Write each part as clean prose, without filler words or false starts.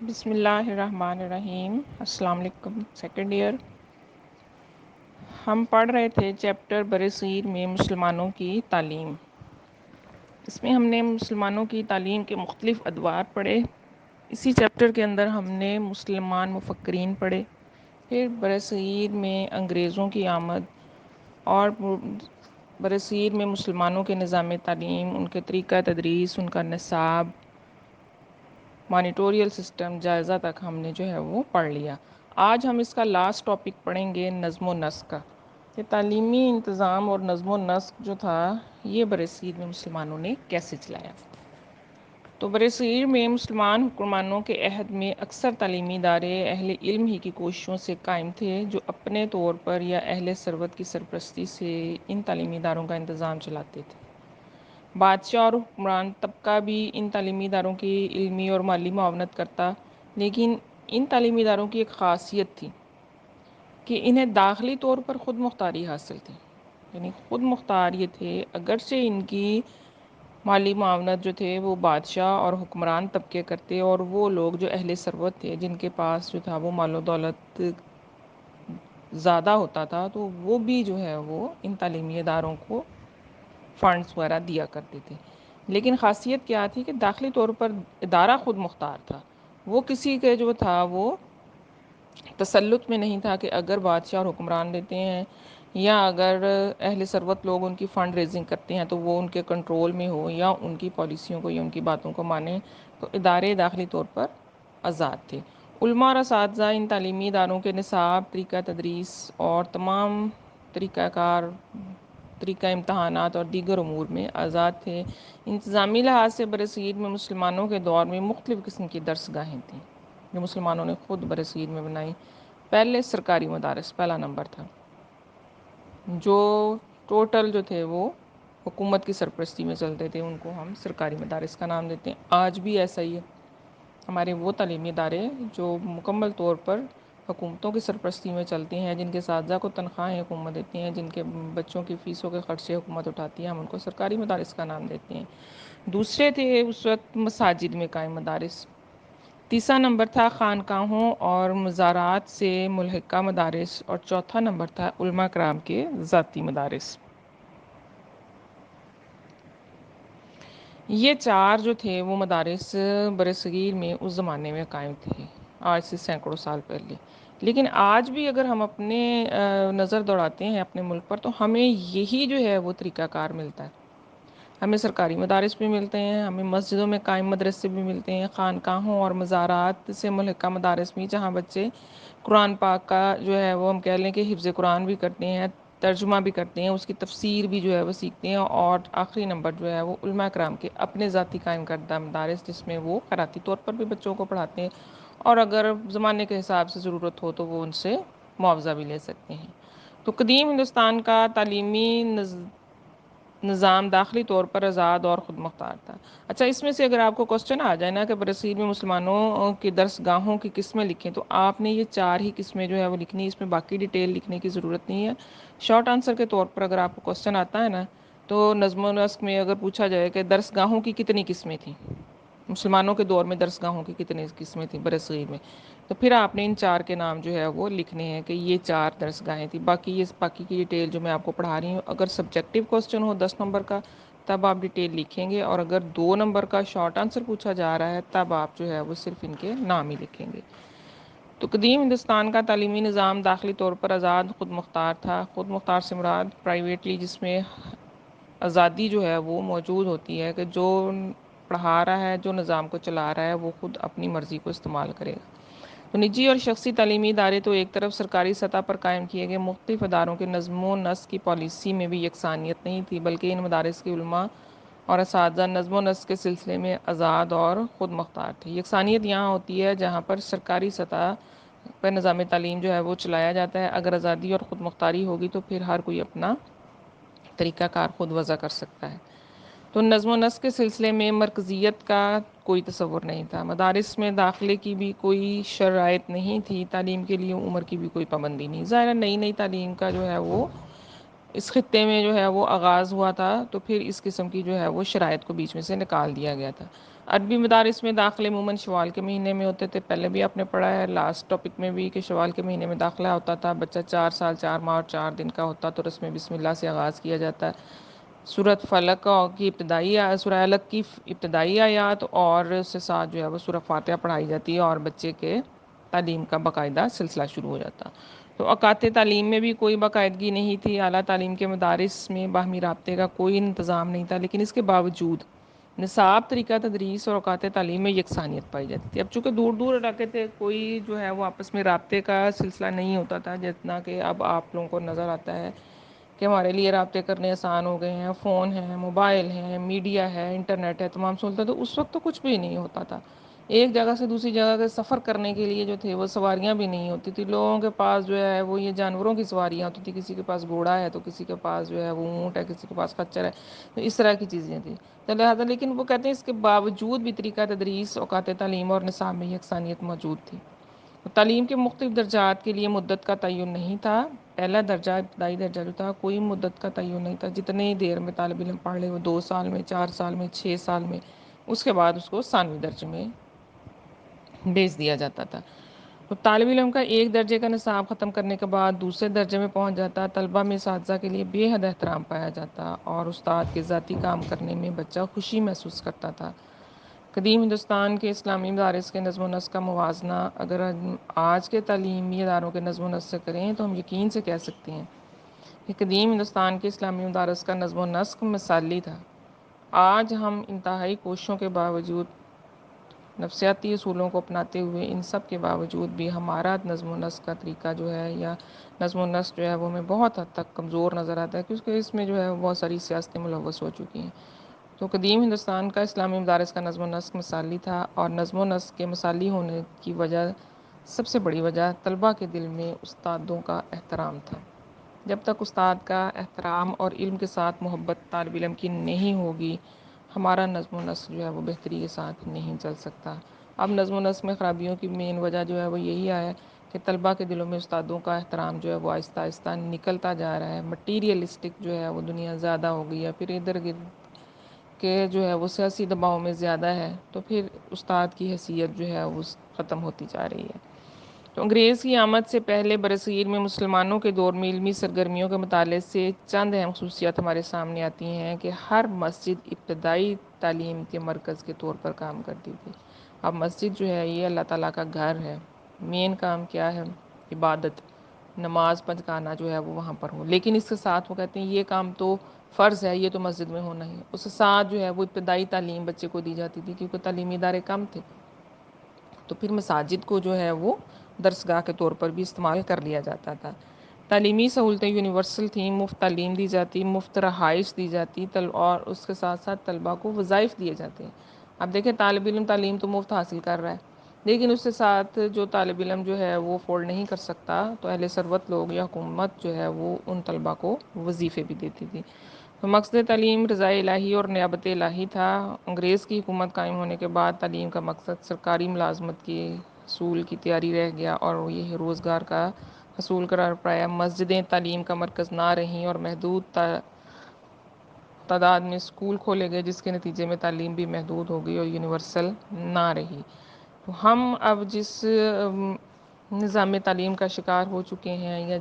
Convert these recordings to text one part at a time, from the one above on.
بسم اللہ الرحمن الرحیم۔ السلام علیکم سیکنڈ ایئر۔ ہم پڑھ رہے تھے چیپٹر برصغیر میں مسلمانوں کی تعلیم۔ اس میں ہم نے مسلمانوں کی تعلیم کے مختلف ادوار پڑھے۔ اسی چیپٹر کے اندر ہم نے مسلمان مفکرین پڑھے، پھر برصغیر میں انگریزوں کی آمد اور برصغیر میں مسلمانوں کے نظام تعلیم، ان کے طریقہ تدریس، ان کا نصاب، مانیٹوریل سسٹم، جائزہ تک ہم نے جو ہے وہ پڑھ لیا۔ آج ہم اس کا لاسٹ ٹاپک پڑھیں گے نظم و نسق کا، کہ تعلیمی انتظام اور نظم و نسق جو تھا یہ برصغیر میں مسلمانوں نے کیسے چلایا۔ تو برصغیر میں مسلمان حکمرانوں کے عہد میں اکثر تعلیمی ادارے اہل علم ہی کی کوششوں سے قائم تھے، جو اپنے طور پر یا اہل ثروت کی سرپرستی سے ان تعلیمی اداروں کا انتظام چلاتے تھے۔ بادشاہ اور حکمران طبقہ بھی ان تعلیمی اداروں کی علمی اور مالی معاونت کرتا، لیکن ان تعلیمی اداروں کی ایک خاصیت تھی کہ انہیں داخلی طور پر خود مختاری حاصل تھی، یعنی خود مختار یہ تھے، اگرچہ ان کی مالی معاونت جو تھے وہ بادشاہ اور حکمران طبقے کرتے، اور وہ لوگ جو اہل ثروت تھے جن کے پاس جو تھا وہ مال و دولت زیادہ ہوتا تھا، تو وہ بھی جو ہے وہ ان تعلیمی اداروں کو فنڈز وغیرہ دیا کرتے تھے۔ لیکن خاصیت کیا تھی کہ داخلی طور پر ادارہ خود مختار تھا، وہ کسی کے جو تھا وہ تسلط میں نہیں تھا کہ اگر بادشاہ اور حکمران دیتے ہیں یا اگر اہل ثروت لوگ ان کی فنڈ ریزنگ کرتے ہیں تو وہ ان کے کنٹرول میں ہو یا ان کی پالیسیوں کو یا ان کی باتوں کو مانیں۔ تو ادارے داخلی طور پر آزاد تھے۔ علماء اور اساتذہ ان تعلیمی اداروں کے نصاب، طریقہ تدریس اور تمام طریقہ کار، طریقہ امتحانات اور دیگر امور میں آزاد تھے۔ انتظامی لحاظ سے برصغیر میں مسلمانوں کے دور میں مختلف قسم کی درس گاہیں تھیں جو مسلمانوں نے خود برصغیر میں بنائی۔ پہلے سرکاری مدارس پہلا نمبر تھا، جو ٹوٹل جو تھے وہ حکومت کی سرپرستی میں چلتے تھے، ان کو ہم سرکاری مدارس کا نام دیتے ہیں۔ آج بھی ایسا ہی ہے، ہمارے وہ تعلیمی ادارے جو مکمل طور پر حکومتوں کی سرپرستی میں چلتے ہیں، جن کے اساتذہ کو تنخواہیں حکومت دیتی ہیں، جن کے بچوں کی فیسوں کے خرچے حکومت اٹھاتی ہے، ہم ان کو سرکاری مدارس کا نام دیتے ہیں۔ دوسرے تھے اس وقت مساجد میں قائم مدارس۔ تیسرا نمبر تھا خانقاہوں اور مزارات سے ملحقہ مدارس، اور چوتھا نمبر تھا علماء کرام کے ذاتی مدارس۔ یہ چار جو تھے وہ مدارس برصغیر میں اس زمانے میں قائم تھے، آج سے سینکڑوں سال پہلے۔ لیکن آج بھی اگر ہم اپنے نظر دوڑاتے ہیں اپنے ملک پر، تو ہمیں یہی جو ہے وہ طریقہ کار ملتا ہے۔ ہمیں سرکاری مدارس بھی ملتے ہیں، ہمیں مسجدوں میں قائم مدرسے بھی ملتے ہیں، خانقاہوں اور مزارات سے ملحقہ مدارس بھی، جہاں بچے قرآن پاک کا جو ہے وہ ہم کہہ لیں کہ حفظ قرآن بھی کرتے ہیں، ترجمہ بھی کرتے ہیں، اس کی تفسیر بھی جو ہے وہ سیکھتے ہیں، اور آخری نمبر جو ہے وہ علماء کرام کے اپنے ذاتی قائم کردہ مدارس، جس میں وہ خیراتی طور پر بھی بچوں کو پڑھاتے ہیں، اور اگر زمانے کے حساب سے ضرورت ہو تو وہ ان سے معاوضہ بھی لے سکتے ہیں۔ تو قدیم ہندوستان کا تعلیمی نظام داخلی طور پر آزاد اور خود مختار تھا۔ اچھا، اس میں سے اگر آپ کو کوسچن آ جائے نا کہ برصغیر میں مسلمانوں کی درس گاہوں کی قسمیں لکھیں، تو آپ نے یہ چار ہی قسمیں جو ہے وہ لکھنی، اس میں باقی ڈیٹیل لکھنے کی ضرورت نہیں ہے۔ شارٹ آنسر کے طور پر اگر آپ کو کوسچن آتا ہے نا، تو نظم و نسق میں اگر پوچھا جائے کہ درس گاہوں کی کتنی قسمیں تھیں، مسلمانوں کے دور میں درس گاہوں کی کتنی قسمیں تھیں برصغیر میں، تو پھر آپ نے ان چار کے نام جو ہے وہ لکھنے ہیں کہ یہ چار درس گاہیں تھیں۔ باقی کی ڈیٹیل جو میں آپ کو پڑھا رہی ہوں، اگر سبجیکٹیو کوسچن ہو 10 نمبر کا تب آپ ڈیٹیل لکھیں گے، اور اگر 2 نمبر کا شارٹ آنسر پوچھا جا رہا ہے تب آپ جو ہے وہ صرف ان کے نام ہی لکھیں گے۔ تو قدیم ہندوستان کا تعلیمی نظام داخلی طور پر آزاد خود مختار تھا۔ خود مختار سے مراد پرائیویٹلی، جس میں آزادی جو ہے وہ موجود ہوتی ہے کہ جو پڑھا رہا ہے، جو نظام کو چلا رہا ہے، وہ خود اپنی مرضی کو استعمال کرے گا۔ تو نجی اور شخصی تعلیمی ادارے تو ایک طرف سرکاری سطح پر قائم کیے گئے، مختلف اداروں کے نظم و نسق کی پالیسی میں بھی یکسانیت نہیں تھی، بلکہ ان مدارس کے علماء اور اساتذہ نظم و نسق کے سلسلے میں آزاد اور خود مختار تھے۔ یکسانیت یہاں ہوتی ہے جہاں پر سرکاری سطح پر نظام تعلیم جو ہے وہ چلایا جاتا ہے۔ اگر آزادی اور خود مختاری ہوگی تو پھر ہر کوئی اپنا طریقہ کار خود وضع کر سکتا ہے۔ تو نظم و نسق کے سلسلے میں مرکزیت کا کوئی تصور نہیں تھا۔ مدارس میں داخلے کی بھی کوئی شرائط نہیں تھی، تعلیم کے لیے عمر کی بھی کوئی پابندی نہیں۔ ظاہر نئی تعلیم کا جو ہے وہ اس خطے میں جو ہے وہ آغاز ہوا تھا، تو پھر اس قسم کی جو ہے وہ شرائط کو بیچ میں سے نکال دیا گیا تھا۔ عربی مدارس میں داخلے عموماً شوال کے مہینے میں ہوتے تھے، پہلے بھی آپ نے پڑھا ہے لاسٹ ٹاپک میں بھی کہ شوال کے مہینے میں داخلہ ہوتا تھا۔ بچہ 4 سال 4 ماہ اور 4 دن کا ہوتا تو رسم بسم اللہ سے آغاز کیا جاتا ہے۔ سورۃ فلق کی ابتدائی سورہ علق کی ابتدائی آیات اور اس کے ساتھ جو ہے وہ سورہ فاتحہ پڑھائی جاتی ہے اور بچے کے تعلیم کا باقاعدہ سلسلہ شروع ہو جاتا۔ تو اوقات تعلیم میں بھی کوئی باقاعدگی نہیں تھی، اعلیٰ تعلیم کے مدارس میں باہمی رابطے کا کوئی انتظام نہیں تھا، لیکن اس کے باوجود نصاب، طریقہ تدریس اور اوقات تعلیم میں یکسانیت پائی جاتی تھی۔ اب چونکہ دور دور علاقے تھے، کوئی جو ہے وہ آپس میں رابطے کا سلسلہ نہیں ہوتا تھا جتنا کہ اب آپ لوگوں کو نظر آتا ہے کہ ہمارے لیے رابطے کرنے آسان ہو گئے ہیں، فون ہے، موبائل ہے، میڈیا ہے، انٹرنیٹ ہے، تمام سہولتیں۔ تو اس وقت تو کچھ بھی نہیں ہوتا تھا، ایک جگہ سے دوسری جگہ کے سفر کرنے کے لیے جو تھے وہ سواریاں بھی نہیں ہوتی تھی، لوگوں کے پاس جو ہے وہ یہ جانوروں کی سواریاں ہوتی تھی، کسی کے پاس گھوڑا ہے تو کسی کے پاس جو ہے وہ اونٹ ہے، کسی کے پاس خچر ہے، تو اس طرح کی چیزیں تھیں۔ تو لہٰذا لیکن وہ کہتے ہیں اس کے باوجود بھی طریقہ تدریس، اوقات تعلیم اور نصاب میں یکسانیت موجود تھی۔ تعلیم کے مختلف درجات کے لیے مدت کا تعین نہیں تھا۔ پہلا درجہ، ابتدائی درجہ جو تھا، کوئی مدت کا تعین نہیں تھا، جتنے دیر میں طالب علم پڑھ لے، وہ 2 سال میں، 4 سال میں، 6 سال میں، اس کے بعد اس کو ثانوی درجے میں بھیج دیا جاتا تھا۔ تو طالب علم کا ایک درجے کا نصاب ختم کرنے کے بعد دوسرے درجے میں پہنچ جاتا، طلبہ میں اساتذہ کے لیے بے حد احترام پایا جاتا اور استاد کے ذاتی کام کرنے میں بچہ خوشی محسوس کرتا تھا۔ قدیم ہندوستان کے اسلامی مدارس کے نظم و نسق کا موازنہ اگر ہم آج کے تعلیمی اداروں کے نظم و نسق سے کریں تو ہم یقین سے کہہ سکتے ہیں کہ قدیم ہندوستان کے اسلامی مدارس کا نظم و نسق مثالی تھا۔ آج ہم انتہائی کوششوں کے باوجود، نفسیاتی اصولوں کو اپناتے ہوئے، ان سب کے باوجود بھی ہمارا نظم و نسق کا طریقہ جو ہے یا نظم و نسق جو ہے وہ ہمیں بہت حد تک کمزور نظر آتا ہے، کیونکہ اس میں جو ہے بہت ساری سیاستیں ملوث ہو چکی ہیں۔ تو قدیم ہندوستان کا اسلامی مدارس کا نظم و نسق مثالی تھا، اور نظم و نسق کے مثالی ہونے کی وجہ، سب سے بڑی وجہ، طلباء کے دل میں استادوں کا احترام تھا۔ جب تک استاد کا احترام اور علم کے ساتھ محبت طالب علم کی نہیں ہوگی، ہمارا نظم و نسق جو ہے وہ بہتری کے ساتھ نہیں چل سکتا۔ اب نظم و نسق میں خرابیوں کی مین وجہ جو ہے وہ یہی ہے کہ طلباء کے دلوں میں استادوں کا احترام جو ہے وہ آہستہ آہستہ نکلتا جا رہا ہے، مٹیریلسٹک جو ہے وہ دنیا زیادہ ہو گئی ہے، پھر ادھر گرد کے جو ہے وہ سیاسی دباؤ میں زیادہ ہے، تو پھر استاد کی حیثیت جو ہے وہ ختم ہوتی جا رہی ہے۔ تو انگریز کی آمد سے پہلے برصغیر میں مسلمانوں کے دور میں علمی سرگرمیوں کے مطالعے سے چند اہم خصوصیات ہمارے سامنے آتی ہیں کہ ہر مسجد ابتدائی تعلیم کے مرکز کے طور پر کام کرتی تھی۔ اب مسجد جو ہے یہ اللہ تعالیٰ کا گھر ہے، مین کام کیا ہے؟ عبادت، نماز پنجگانا جو ہے وہ وہاں پر ہو، لیکن اس کے ساتھ وہ کہتے ہیں یہ کام تو فرض ہے، یہ تو مسجد میں ہونا ہی۔ اس کے ساتھ جو ہے وہ ابتدائی تعلیم بچے کو دی جاتی تھی، کیونکہ تعلیمی ادارے کم تھے، تو پھر مساجد کو جو ہے وہ درسگاہ کے طور پر بھی استعمال کر لیا جاتا تھا۔ تعلیمی سہولتیں یونیورسل تھیں، مفت تعلیم دی جاتی، مفت رہائش دی جاتی، اور اس کے ساتھ ساتھ طلباء کو وظائف دیے جاتے ہیں۔ اب دیکھیں طالب علم تعلیم تو مفت حاصل کر رہا ہے، لیکن اس کے ساتھ جو طالب علم جو ہے وہ افورڈ نہیں کر سکتا، تو اہل ثروت لوگ یا حکومت جو ہے وہ ان طلباء کو وظیفے بھی دیتی تھی۔ تو مقصد تعلیم رضا الہی اور نیابت الہی تھا۔ انگریز کی حکومت قائم ہونے کے بعد تعلیم کا مقصد سرکاری ملازمت کے حصول کی تیاری رہ گیا اور یہ روزگار کا حصول قرار پایا۔ مسجدیں تعلیم کا مرکز نہ رہیں اور محدود تعداد میں اسکول کھولے گئے، جس کے نتیجے میں تعلیم بھی محدود ہو گئی اور یونیورسل نہ رہی۔ تو ہم اب جس نظام تعلیم کا شکار ہو چکے ہیں یا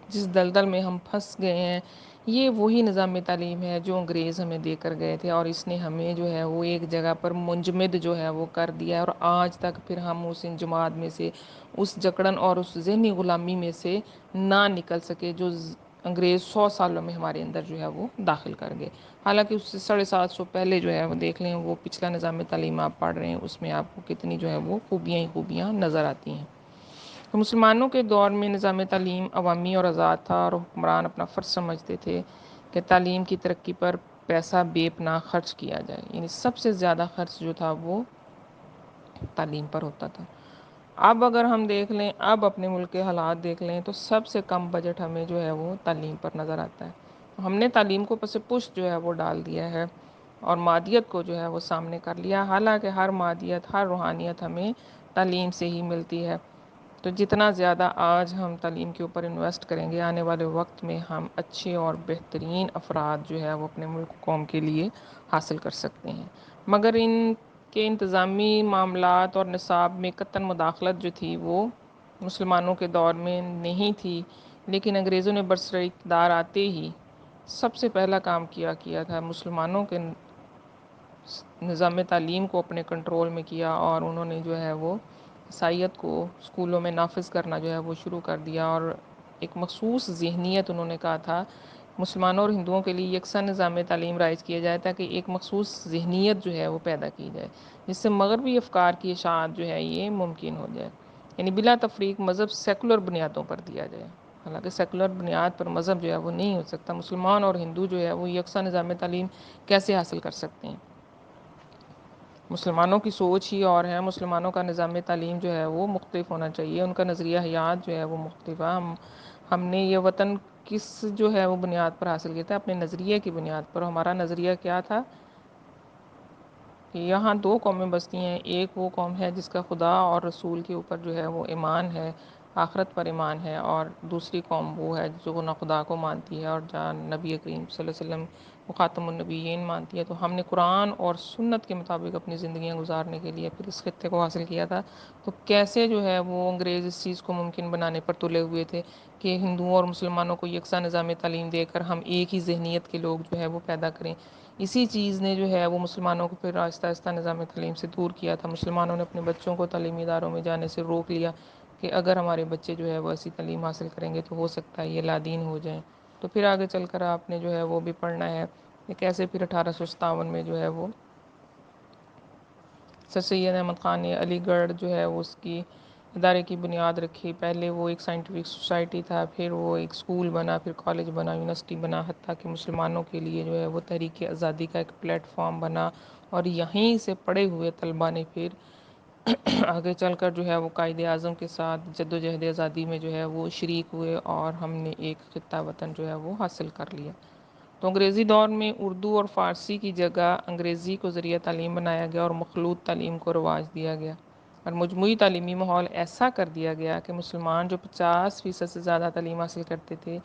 جس دلدل میں ہم پھنس گئے ہیں، یہ وہی نظام تعلیم ہے جو انگریز ہمیں دے کر گئے تھے، اور اس نے ہمیں جو ہے وہ ایک جگہ پر منجمد جو ہے وہ کر دیا ہے، اور آج تک پھر ہم اس انجماد میں سے، اس جکڑن اور اس ذہنی غلامی میں سے نہ نکل سکے جو انگریز 100 سالوں میں ہمارے اندر جو ہے وہ داخل کر گئے۔ حالانکہ اس سے 750 پہلے جو ہے وہ دیکھ لیں، وہ پچھلا نظام تعلیم آپ پڑھ رہے ہیں، اس میں آپ کو کتنی جو ہے وہ خوبیاں ہی خوبیاں نظر آتی ہیں۔ تو مسلمانوں کے دور میں نظام تعلیم عوامی اور آزاد تھا، اور حکمران اپنا فرض سمجھتے تھے کہ تعلیم کی ترقی پر پیسہ بے پناہ خرچ کیا جائے، یعنی سب سے زیادہ خرچ جو تھا وہ تعلیم پر ہوتا تھا۔ اب اگر ہم دیکھ لیں، اب اپنے ملک کے حالات دیکھ لیں، تو سب سے کم بجٹ ہمیں جو ہے وہ تعلیم پر نظر آتا ہے۔ ہم نے تعلیم کو پس پشت جو ہے وہ ڈال دیا ہے اور مادیت کو جو ہے وہ سامنے کر لیا، حالانکہ ہر مادیت، ہر روحانیت ہمیں تعلیم سے ہی ملتی ہے۔ تو جتنا زیادہ آج ہم تعلیم کے اوپر انویسٹ کریں گے، آنے والے وقت میں ہم اچھے اور بہترین افراد جو ہے وہ اپنے ملک قوم کے لیے حاصل کر سکتے ہیں۔ مگر ان کے انتظامی معاملات اور نصاب میں قطعاً مداخلت جو تھی وہ مسلمانوں کے دور میں نہیں تھی، لیکن انگریزوں نے برسر اقتدار آتے ہی سب سے پہلا کام کیا تھا مسلمانوں کے نظام تعلیم کو اپنے کنٹرول میں کیا، اور انہوں نے جو ہے وہ عیسائیت کو اسکولوں میں نافذ کرنا جو ہے وہ شروع کر دیا، اور ایک مخصوص ذہنیت انہوں نے کہا تھا مسلمانوں اور ہندوؤں کے لیے یکساں نظام تعلیم رائج کیا جائے تاکہ ایک مخصوص ذہنیت جو ہے وہ پیدا کی جائے، جس سے مغربی افکار کی اشاعت جو ہے یہ ممکن ہو جائے، یعنی بلا تفریق مذہب سیکولر بنیادوں پر دیا جائے۔ حالانکہ سیکولر بنیاد پر مذہب جو ہے وہ نہیں ہو سکتا، مسلمان اور ہندو جو ہے وہ یکساں نظام تعلیم کیسے حاصل کر سکتے ہیں؟ مسلمانوں کی سوچ ہی اور ہے، مسلمانوں کا نظام تعلیم جو ہے وہ مختلف ہونا چاہیے، ان کا نظریہ حیات جو ہے وہ مختلف ہے۔ ہم نے یہ وطن کس جو ہے وہ بنیاد پر حاصل کیا تھا؟ اپنے نظریے کی بنیاد پر۔ ہمارا نظریہ کیا تھا کہ یہاں دو قومیں بستی ہیں، ایک وہ قوم ہے جس کا خدا اور رسول کے اوپر جو ہے وہ ایمان ہے، آخرت پر ایمان ہے، اور دوسری قوم وہ ہے جو نہ خدا کو مانتی ہے اور جہاں نبی کریم صلی اللہ علیہ وسلم وہ خاتم النبیین مانتی ہے۔ تو ہم نے قرآن اور سنت کے مطابق اپنی زندگیاں گزارنے کے لیے پھر اس خطے کو حاصل کیا تھا۔ تو کیسے جو ہے وہ انگریز اس چیز کو ممکن بنانے پر تلے ہوئے تھے کہ ہندوؤں اور مسلمانوں کو یکساں نظام تعلیم دے کر ہم ایک ہی ذہنیت کے لوگ جو ہے وہ پیدا کریں۔ اسی چیز نے جو ہے وہ مسلمانوں کو پھر آہستہ آہستہ نظام تعلیم سے دور کیا تھا۔ مسلمانوں نے اپنے بچوں کو تعلیمی اداروں میں جانے سے روک لیا کہ اگر ہمارے بچے جو ہے وہ ایسی تعلیم حاصل کریں گے تو ہو سکتا ہے یہ لادین ہو جائیں۔ تو پھر آگے چل کر آپ نے جو ہے وہ بھی پڑھنا ہے کہ کیسے پھر 1857 میں جو ہے وہ سر سید احمد خان نے علی گڑھ جو ہے وہ اس کی ادارے کی بنیاد رکھی۔ پہلے وہ ایک سائنٹیفک سوسائٹی تھا، پھر وہ ایک اسکول بنا، پھر کالج بنا، یونیورسٹی بنا، حتیٰ کہ مسلمانوں کے لیے جو ہے وہ تحریک آزادی کا ایک پلیٹ فارم بنا، اور یہیں سے پڑے ہوئے طلباء نے پھر آگے چل کر جو ہے وہ قائد اعظم کے ساتھ جد و جہد آزادی میں جو ہے وہ شریک ہوئے، اور ہم نے ایک خطہ وطن جو ہے وہ حاصل کر لیا۔ تو انگریزی دور میں اردو اور فارسی کی جگہ انگریزی کو ذریعہ تعلیم بنایا گیا اور مخلوط تعلیم کو رواج دیا گیا، اور مجموعی تعلیمی ماحول ایسا کر دیا گیا کہ مسلمان جو 50% سے زیادہ تعلیم حاصل کرتے تھے،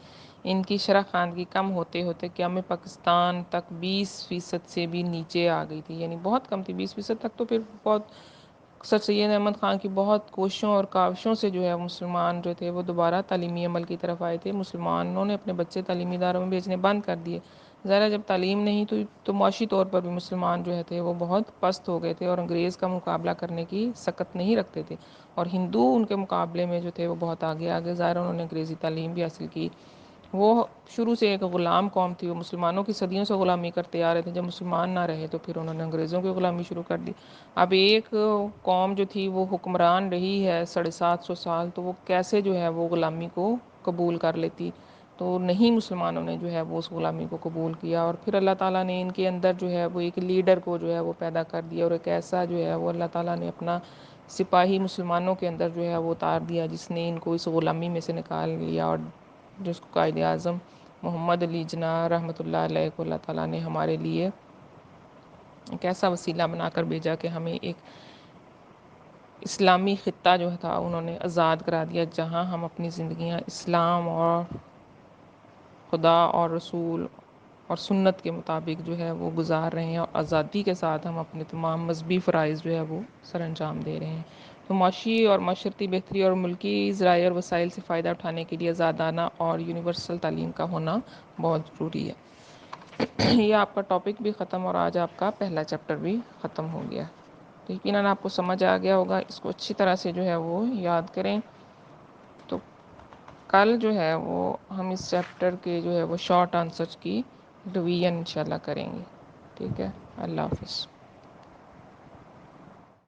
ان کی شرح خواندگی کم ہوتے ہوتے قیام پاکستان تک 20% سے بھی نیچے آ گئی تھی، یعنی بہت کم تھی 20% تک۔ تو پھر بہت سر سید احمد خان کی بہت کوششوں اور کاوشوں سے جو ہے مسلمان جو تھے وہ دوبارہ تعلیمی عمل کی طرف آئے تھے۔ مسلمانوں نے اپنے بچے تعلیمی اداروں میں بھیجنے بند کر دیے۔ ظاہر جب تعلیم نہیں تو معاشی طور پر بھی مسلمان جو تھے وہ بہت پست ہو گئے تھے، اور انگریز کا مقابلہ کرنے کی سکت نہیں رکھتے تھے، اور ہندو ان کے مقابلے میں جو تھے وہ بہت آگے ظاہر انہوں نے انگریزی تعلیم بھی حاصل کی۔ وہ شروع سے ایک غلام قوم تھی، وہ مسلمانوں کی صدیوں سے غلامی کرتے آ رہے تھے، جب مسلمان نہ رہے تو پھر انہوں نے انگریزوں کی غلامی شروع کر دی۔ اب ایک قوم جو تھی وہ حکمران رہی ہے 750 سال، تو وہ کیسے جو ہے وہ غلامی کو قبول کر لیتی؟ تو نہیں، مسلمانوں نے جو ہے وہ اس غلامی کو قبول کیا، اور پھر اللہ تعالیٰ نے ان کے اندر جو ہے وہ ایک لیڈر کو جو ہے وہ پیدا کر دیا، اور ایک ایسا جو ہے وہ اللہ تعالیٰ نے اپنا سپاہی مسلمانوں کے اندر جو ہے وہ اتار دیا جس نے ان کو اس غلامی میں سے نکال لیا، اور جس کو قائد اعظم محمد علی جناح رحمۃ اللہ علیہ کو اللہ تعالیٰ نے ہمارے لیے ایک ایسا وسیلہ بنا کر بھیجا کہ ہمیں ایک اسلامی خطہ جو تھا انہوں نے آزاد کرا دیا، جہاں ہم اپنی زندگیاں اسلام اور خدا اور رسول اور سنت کے مطابق جو ہے وہ گزار رہے ہیں، اور آزادی کے ساتھ ہم اپنے تمام مذہبی فرائض جو ہے وہ سر انجام دے رہے ہیں۔ تو معاشی اور معاشرتی بہتری اور ملکی ذرائع اور وسائل سے فائدہ اٹھانے کے لیے آزادانہ اور یونیورسل تعلیم کا ہونا بہت ضروری ہے۔ یہ آپ کا ٹاپک بھی ختم، اور آج آپ کا پہلا چیپٹر بھی ختم ہو گیا۔ تو یقیناً آپ کو سمجھ آ گیا ہوگا، اس کو اچھی طرح سے جو ہے وہ یاد کریں۔ تو کل جو ہے وہ ہم اس چیپٹر کے جو ہے وہ شارٹ آنسر کی ریویژن انشاءاللہ کریں گے۔ ٹھیک ہے، اللہ حافظ۔